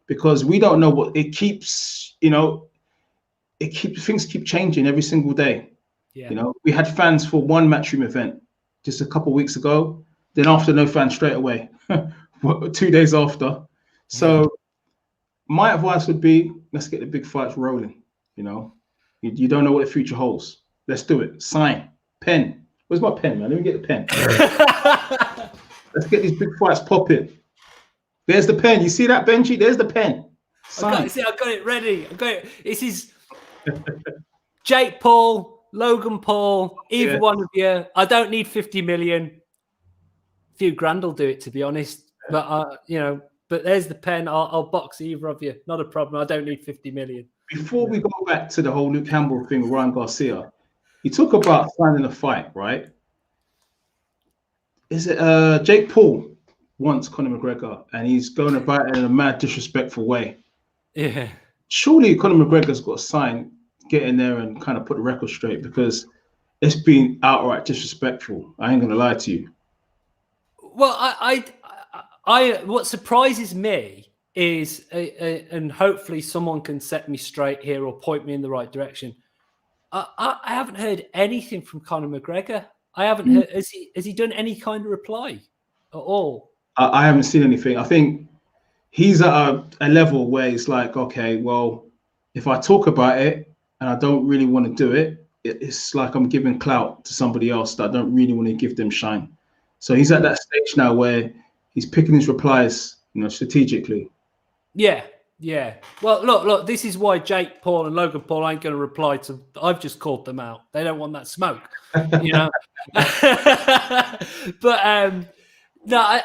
because we don't know what it keeps, things keep changing every single day. Yeah. We had fans for one Matchroom event just a couple of weeks ago. Then after, no fans straight away, 2 days after. So my advice would be, let's get the big fights rolling. You don't know what the future holds. Let's do it. Sign. Pen. Where's my pen, man? Let me get the pen. Let's get these big fights popping. There's the pen. You see that, Benji? There's the pen. I got it ready. I got it. This is Jake Paul, Logan Paul, either one of you. I don't need 50 million. A few grand will do it, to be honest. But but there's the pen. I'll box either of you. Not a problem. I don't need 50 million. Before we go back to the whole Luke Campbell thing with Ryan Garcia, you talk about finding a fight, right? Is it Jake Paul wants Conor McGregor and he's going about it in a mad, disrespectful way? Yeah. Surely Conor McGregor's got a sign, get in there and kind of put the record straight, because it's been outright disrespectful. I ain't going to lie to you. Well, I what surprises me is, and hopefully someone can set me straight here or point me in the right direction. I haven't heard anything from Conor McGregor. I haven't heard. Has he done any kind of reply at all? I haven't seen anything. I think he's at a level where it's like, okay, well, if I talk about it and I don't really want to do it, it's like I'm giving clout to somebody else that I don't really want to give them shine. So he's at that stage now where he's picking his replies, strategically. Yeah. Well, look. This is why Jake Paul and Logan Paul ain't going to reply to. I've just called them out. They don't want that smoke, But no,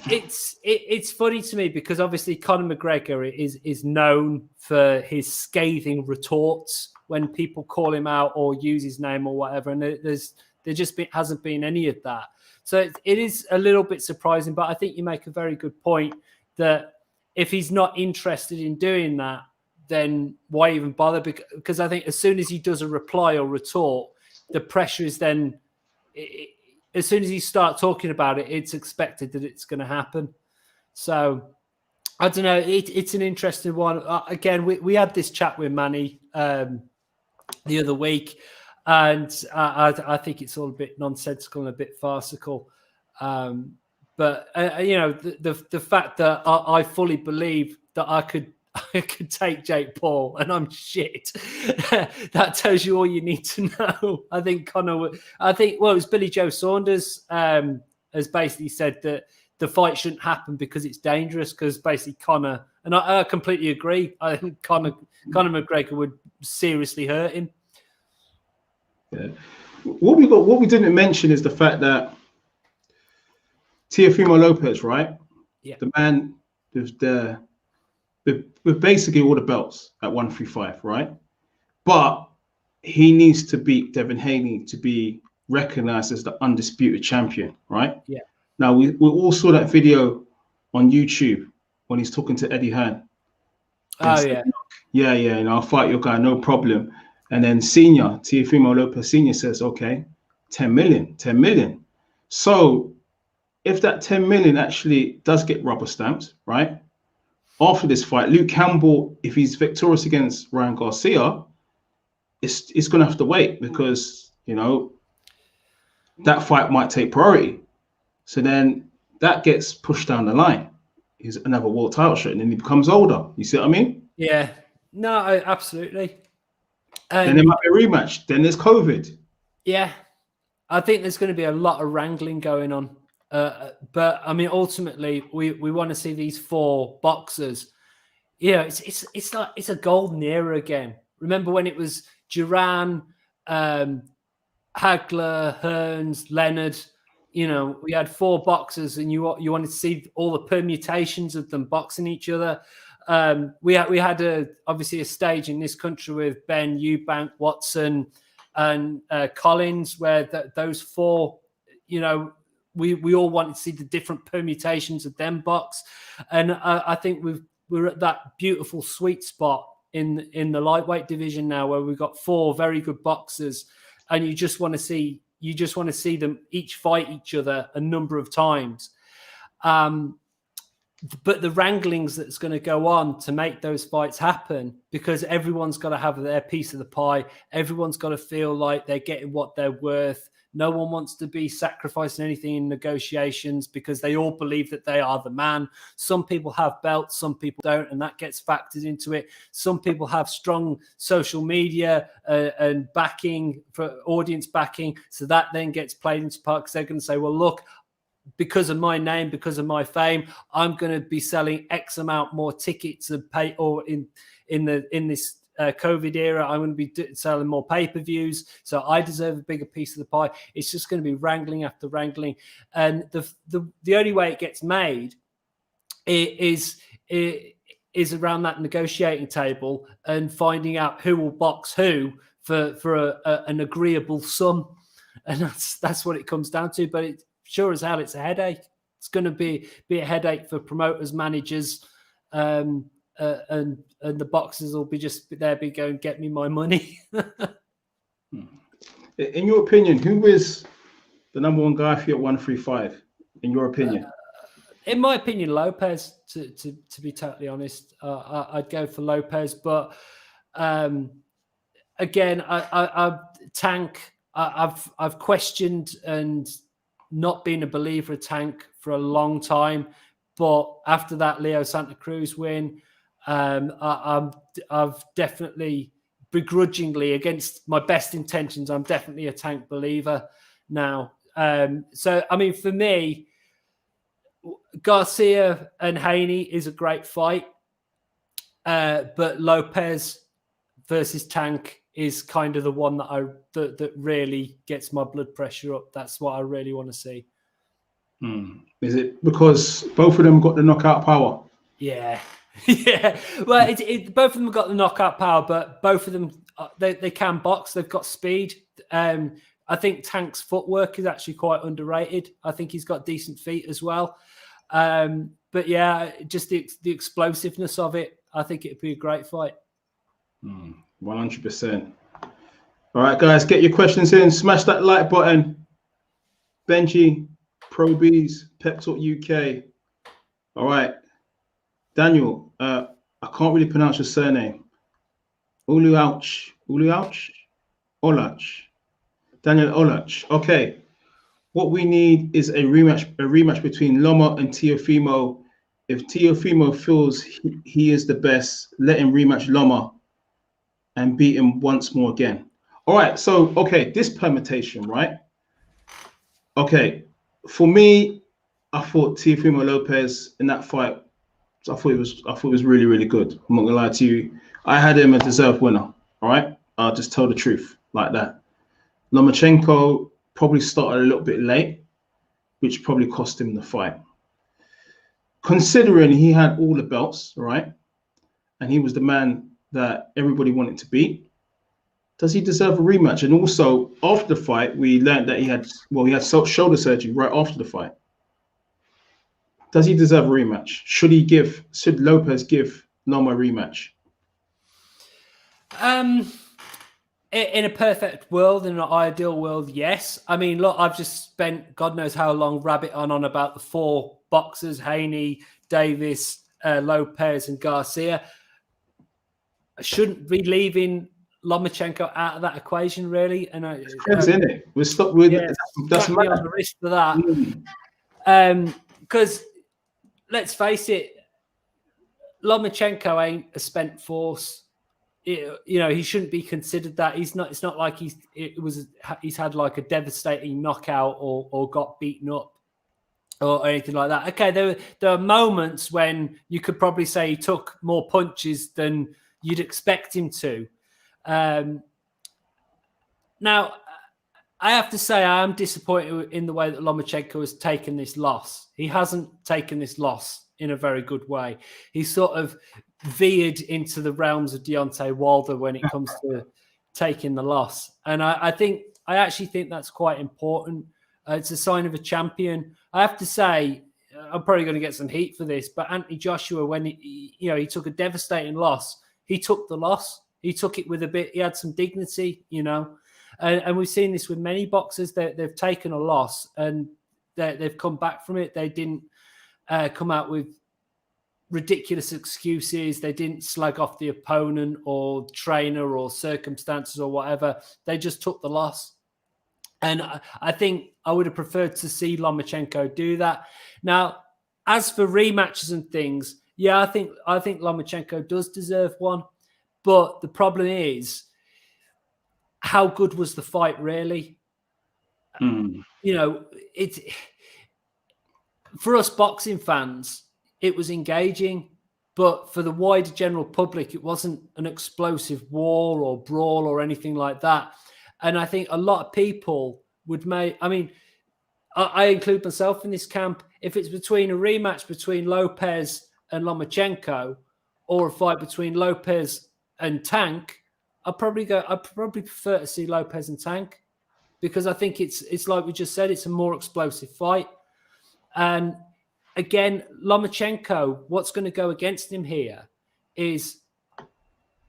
it's funny to me because obviously Conor McGregor is known for his scathing retorts when people call him out or use his name or whatever, and there just hasn't been any of that. So it is a little bit surprising, but I think you make a very good point that if he's not interested in doing that, then why even bother? Because I think as soon as he does a reply or retort, the pressure is then, as soon as you start talking about it, it's expected that it's going to happen. So I don't know. It's an interesting one. Again, we had this chat with Manny the other week, and I think it's all a bit nonsensical and a bit farcical. But the fact that I fully believe that I I could take Jake Paul, and I'm shit. That tells you all you need to know. I think Conor. It was Billy Joe Saunders has basically said that the fight shouldn't happen because it's dangerous. Because basically Conor, and I completely agree. I think Conor McGregor would seriously hurt him. Yeah. What we didn't mention is the fact that Teofimo Lopez, right? Yeah. The man with basically all the belts at 135, right? But he needs to beat Devin Haney to be recognized as the undisputed champion, right? Yeah. Now we all saw that video on YouTube when he's talking to Eddie Hearn. Oh yeah. Yeah, I'll fight your guy, no problem. And then Teofimo Lopez Senior says, okay, 10 million. So if that 10 million actually does get rubber stamped, right? After this fight, Luke Campbell, if he's victorious against Ryan Garcia, it's going to have to wait because, that fight might take priority. So then that gets pushed down the line. He's another world title shot and then he becomes older. You see what I mean? Yeah. No, absolutely. Then there might be a rematch. Then there's COVID. Yeah. I think there's going to be a lot of wrangling going on. But I mean, ultimately, we want to see these 4 boxers. Yeah, it's like it's a golden era again. Remember when it was Duran, Hagler, Hearns, Leonard? We had 4 boxers, and you wanted to see all the permutations of them boxing each other. We had obviously a stage in this country with Ben, Eubank, Watson, and Collins, where those 4, we all wanted to see the different permutations of them box, and I think we're at that beautiful sweet spot in the lightweight division now, where we've got 4 very good boxers, and you just want to see them each fight each other a number of times. But the wranglings that's going to go on to make those fights happen, because everyone's got to have their piece of the pie. Everyone's got to feel like they're getting what they're worth. No one wants to be sacrificing anything in negotiations because they all believe that they are the man. Some people have belts, some people don't, and that gets factored into it. Some people have strong social media and backing, for audience backing, so that then gets played into part because they're going to say, well, look, because of my name, because of my fame, I'm going to be selling X amount more tickets and pay, or in this COVID era, I'm going to be selling more pay-per-views, so I deserve a bigger piece of the pie. It's just going to be wrangling after wrangling, and the only way it gets made is around that negotiating table and finding out who will box who for an agreeable sum, and that's what it comes down to. But it sure as hell, it's a headache. It's going to be a headache for promoters, managers, and the boxers will be just there, be going, get me my money. In your opinion, who is the number 1 guy for you at 135? In your opinion? In my opinion, Lopez. To be totally honest, I'd go for Lopez. But again, Tank. I've questioned and not been a believer of Tank for a long time, but after that Leo Santa Cruz win, I've definitely, begrudgingly, against my best intentions, I'm definitely a Tank believer now. So I mean, for me, Garcia and Haney is a great fight, but Lopez versus Tank is kind of the one that really gets my blood pressure up. That's what I really want to see. Is it because both of them got the knockout power? Yeah. Yeah. Well, both of them have got the knockout power, but both of them, they can box. They've got speed. I think Tank's footwork is actually quite underrated. I think he's got decent feet as well. But yeah, just the explosiveness of it, I think it'd be a great fight. 100%. All right, guys, get your questions in. Smash that like button. Benji, Pro Beez, Pep Talk UK. All right, Daniel, I can't really pronounce your surname. Olach. Daniel Olach. Okay. What we need is a rematch between Loma and Teofimo if Teofimo feels he is the best, let him rematch Loma and beat him once more again. All right, so okay, this permutation, right? Okay, for me, I thought Teofimo Lopez in that fight, I thought it was really, really good. I'm not gonna lie to you. I had him a deserved winner. All right, I'll just tell the truth like that. Lomachenko probably started a little bit late, which probably cost him the fight. Considering he had all the belts, right, and he was the man that everybody wanted to beat, does he deserve a rematch? And also, after the fight, we learned that he had shoulder surgery right after the fight. Does he deserve a rematch? Should Lopez give Loma a rematch? In a perfect world, in an ideal world, yes. I mean, look, I've just spent God knows how long rabbit on about the 4 boxers: Haney, Davis, Lopez, and Garcia. I shouldn't be leaving Lomachenko out of that equation, really. And It's in it. We're stuck with that's me on the wrist for that. Because let's face it, Lomachenko ain't a spent force. He shouldn't be considered that. He's not. It's not like he's had like a devastating knockout or got beaten up or anything like that. Okay, there are moments when you could probably say he took more punches than you'd expect him to. Now, I have to say I am disappointed in the way that Lomachenko has taken this loss. He hasn't taken this loss in a very good way. He's sort of veered into the realms of Deontay Wilder when it comes to taking the loss. And I actually think that's quite important. It's a sign of a champion. I have to say, I'm probably going to get some heat for this, but Anthony Joshua, when he took a devastating loss, he took the loss. He took it with he had some dignity, and we've seen this with many boxers. They've taken a loss and they've come back from it. They didn't come out with ridiculous excuses. They didn't slag off the opponent or trainer or circumstances or whatever. They just took the loss. And I think I would have preferred to see Lomachenko do that. Now, as for rematches and things, yeah, I think Lomachenko does deserve one. But the problem is, how good was the fight really? For us boxing fans, it was engaging, but for the wider general public, it wasn't an explosive war or brawl or anything like that. And I think a lot of people I include myself in this camp. If it's between a rematch between Lopez and Lomachenko or a fight between Lopez and Tank, I'd probably prefer to see Lopez and Tank, because I think it's like we just said, it's a more explosive fight. And again, Lomachenko, what's going to go against him here is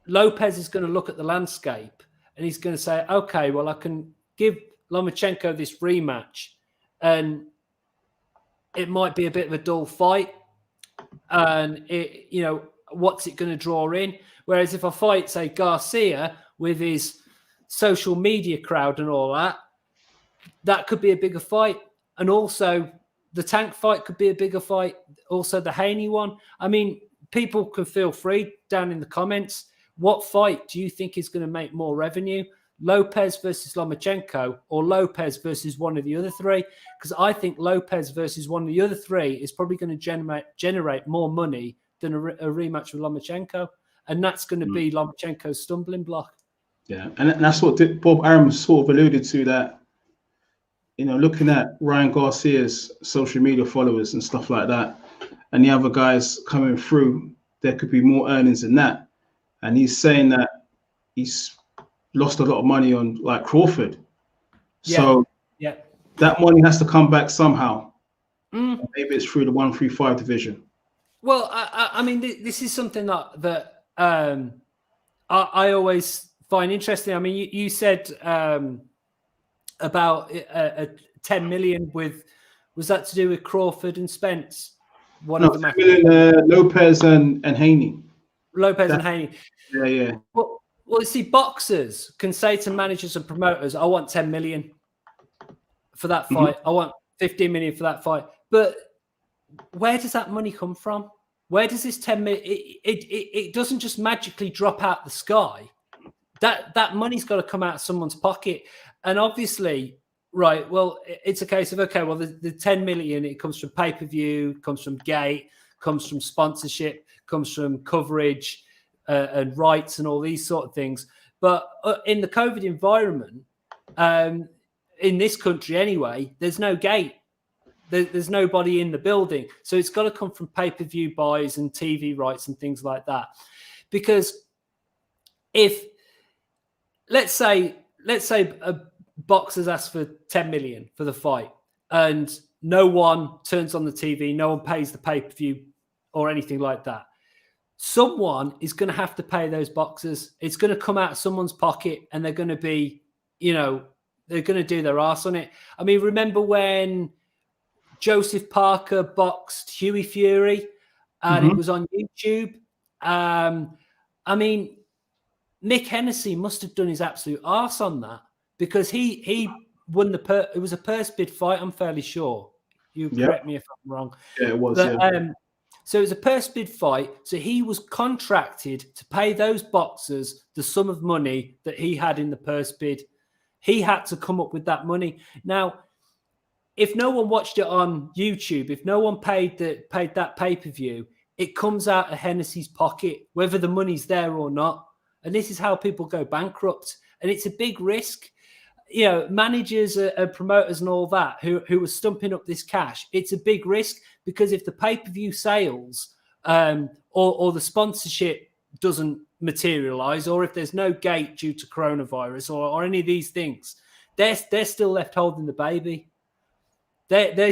Lopez is going to look at the landscape and he's going to say, okay, well, I can give Lomachenko this rematch and it might be a bit of a dull fight. And what's it going to draw in? Whereas if I fight, say, Garcia with his social media crowd and all that, that could be a bigger fight. And also the Tank fight could be a bigger fight. Also the Haney one. I mean, people can feel free down in the comments. What fight do you think is going to make more revenue? Lopez versus Lomachenko or Lopez versus one of the other 3? Because I think Lopez versus one of the other 3 is probably going to generate more money than a rematch with Lomachenko. And that's going to be Lomachenko's stumbling block. Yeah, and that's what Bob Arum sort of alluded to, that, looking at Ryan Garcia's social media followers and stuff like that, and the other guys coming through, there could be more earnings than that. And he's saying that he's lost a lot of money on like Crawford. So that money has to come back somehow. Maybe it's through the 135 division. Well, I mean, this is something that I always find interesting. I mean, you said about 10 million was that to do with Crawford and Spence? Lopez and Haney. Lopez and Haney. Yeah. Well, see, boxers can say to managers and promoters, I want 10 million for that fight. I want 15 million for that fight. But where does that money come from? Where does this 10 million? It doesn't just magically drop out the sky. That money's got to come out of someone's pocket. And obviously, right, well, it's a case of, okay, well, the 10 million, it comes from pay-per-view, comes from gate, comes from sponsorship, comes from coverage and rights and all these sort of things. But in the COVID environment, in this country anyway, there's no gate. There's nobody in the building. So it's got to come from pay-per-view buys and TV rights and things like that. Because if, let's say a boxer's asked for 10 million for the fight and no one turns on the TV, no one pays the pay-per-view or anything like that, someone is going to have to pay those boxers. It's going to come out of someone's pocket and they're going to be, they're going to do their arse on it. I mean, remember when Joseph Parker boxed Hughie Fury and it was on YouTube? I mean, Nick Hennessy must have done his absolute arse on that because he won it was a purse bid fight, I'm fairly sure. You correct me if I'm wrong. Yeah, it was. So it was a purse bid fight. So he was contracted to pay those boxers the sum of money that he had in the purse bid. He had to come up with that money. Now, if no one watched it on YouTube, if no one paid that pay-per-view, it comes out of Hennessy's pocket, whether the money's there or not. And this is how people go bankrupt. And it's a big risk. Managers and promoters and all that who are stumping up this cash, it's a big risk because if the pay-per-view sales or the sponsorship doesn't materialize, or if there's no gate due to coronavirus or any of these things, they're still left holding the baby. They're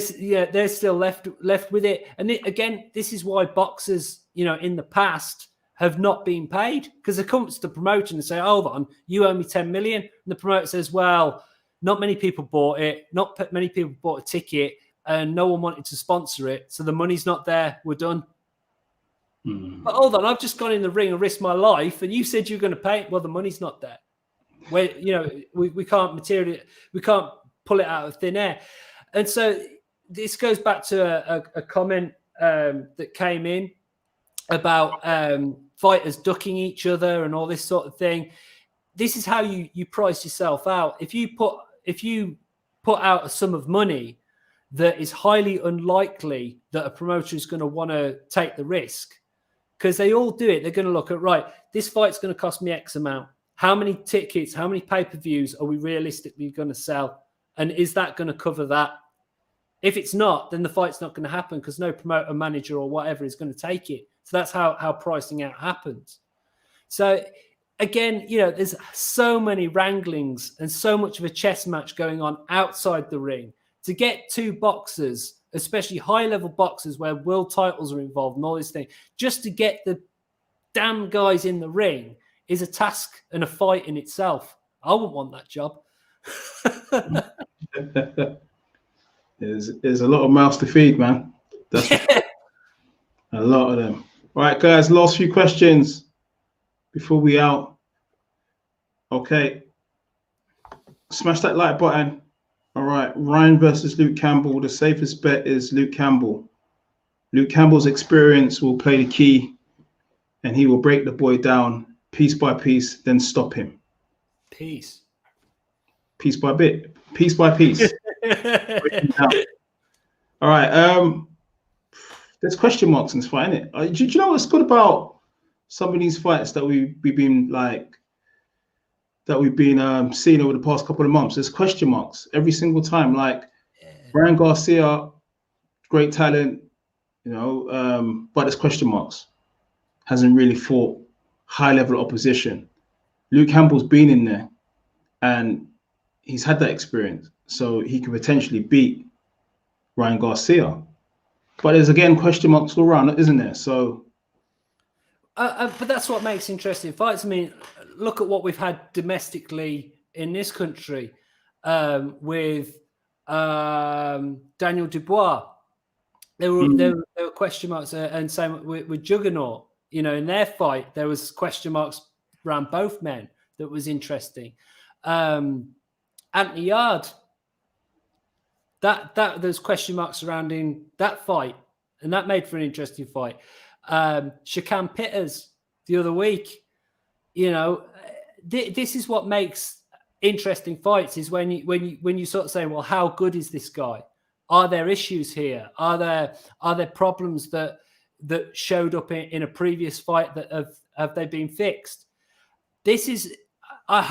still left with it. And again, this is why boxers, in the past have not been paid, because it comes to promotion and say, hold on, you owe me 10 million. And the promoter says, well, not many people bought it. Not many people bought a ticket and no one wanted to sponsor it. So the money's not there. We're done. But hold on, I've just gone in the ring and risked my life. And you said you're going to pay it. Well, the money's not there. Where, we can't we can't pull it out of thin air. And so this goes back to a comment that came in about fighters ducking each other and all this sort of thing. This is how you price yourself out. If you put out a sum of money that is highly unlikely that a promoter is going to want to take the risk, because they all do it. They're going to look at, right, this fight's going to cost me X amount. How many tickets, how many pay-per-views are we realistically going to sell? And is that going to cover that? If it's not, then the fight's not going to happen because no promoter, manager, or whatever is going to take it. So that's how pricing out happens. So again, there's so many wranglings and so much of a chess match going on outside the ring. To get two boxers, especially high-level boxers where world titles are involved and all this thing, just to get the damn guys in the ring is a task and a fight in itself. I wouldn't want that job. There's a lot of mouths to feed, man. That's a lot of them. All right, guys, last few questions before we out. Okay. Smash that like button. All right. Ryan versus Luke Campbell. The safest bet is Luke Campbell. Luke Campbell's experience will play the key and he will break the boy down piece by piece, then stop him. Piece by bit. Piece by piece. All right. There's question marks in this fight, isn't it? Do you know what's good about some of these fights that we've been seeing over the past couple of months? There's question marks every single time. Like Ryan Garcia, great talent, but there's question marks. Hasn't really fought high level opposition. Luke Campbell's been in there and he's had that experience, so he can potentially beat Ryan Garcia. But there's again question marks all around, isn't there? So, but that's what makes interesting fights. I mean, look at what we've had domestically in this country with Daniel Dubois. There were question marks, and same with Juggernaut. In their fight, there was question marks around both men. That was interesting. Anthony Yard. That there's question marks surrounding that fight and that made for an interesting fight. Shakan Pitters the other week, you know, this is what makes interesting fights, is when you sort of say, well, how good is this guy? Are there issues here? Are there problems that showed up in a previous fight that have they been fixed? This is, I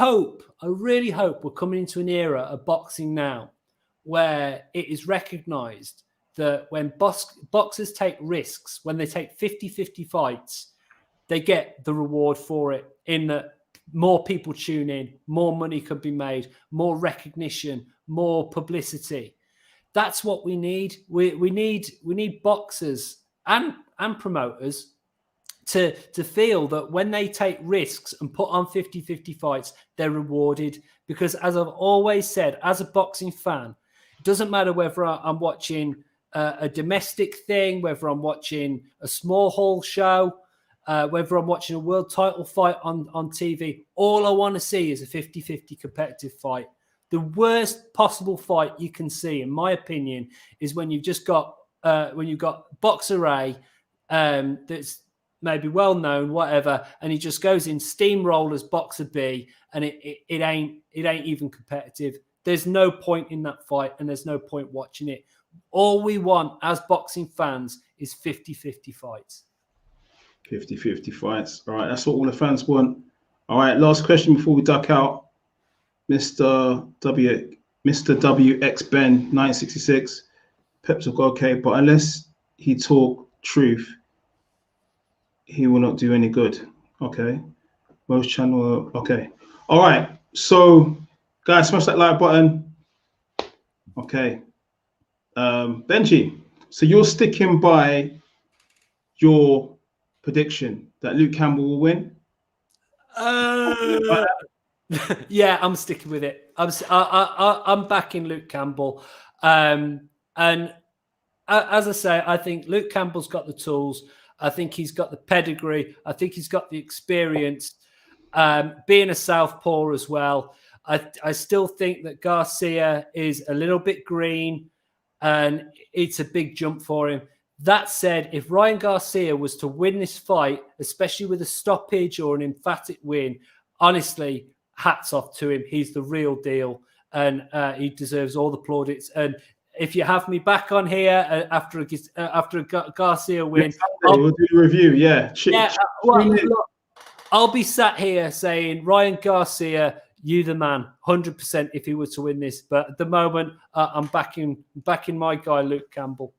really hope we're coming into an era of boxing now where it is recognized that when boxers take risks, when they take 50-50 fights, they get the reward for it, in that more people tune in, more money could be made, more recognition, more publicity. That's what we need. We need boxers and promoters to feel that when they take risks and put on 50-50 fights, they're rewarded. Because as I've always said, as a boxing fan, it doesn't matter whether I'm watching a domestic thing, whether I'm watching a small hall show, whether I'm watching a world title fight on TV, all I want to see is a 50-50 competitive fight. The worst possible fight you can see, in my opinion, is when you've just got Boxer A that's maybe well known, whatever, and he just goes in steamrollers Boxer B, and it ain't even competitive. There's no point in that fight, and there's no point watching it. All we want as boxing fans is 50-50 fights. 50-50 fights. All right, that's what all the fans want. All right, last question before we duck out. Mr. WX Ben 966. Peps will go okay, but unless he talk truth, he will not do any good. Okay. Most channel. Okay. All right. So, guys, smash that like button. Okay. Benji, so you're sticking by your prediction that Luke Campbell will win? Yeah, I'm sticking with it. I'm backing Luke Campbell. And as I say, I think Luke Campbell's got the tools. I think he's got the pedigree. I think he's got the experience. Being a southpaw as well, I still think that Garcia is a little bit green, and it's a big jump for him. That said, if Ryan Garcia was to win this fight, especially with a stoppage or an emphatic win, honestly, hats off to him. He's the real deal, and he deserves all the plaudits. And if you have me back on here after a Garcia win, we'll do a review. Yeah, look, I'll be sat here saying, Ryan Garcia, you the man, 100% if he were to win this. But at the moment, I'm backing my guy, Luke Campbell.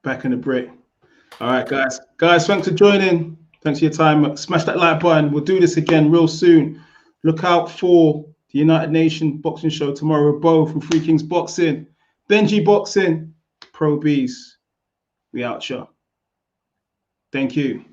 Back in the brick. All right, guys. Guys, thanks for joining. Thanks for your time. Smash that like button. We'll do this again real soon. Look out for the United Nations boxing show tomorrow. Bo from Free Kings Boxing. Benji Boxing. Pro Beez. We out, sure. Thank you.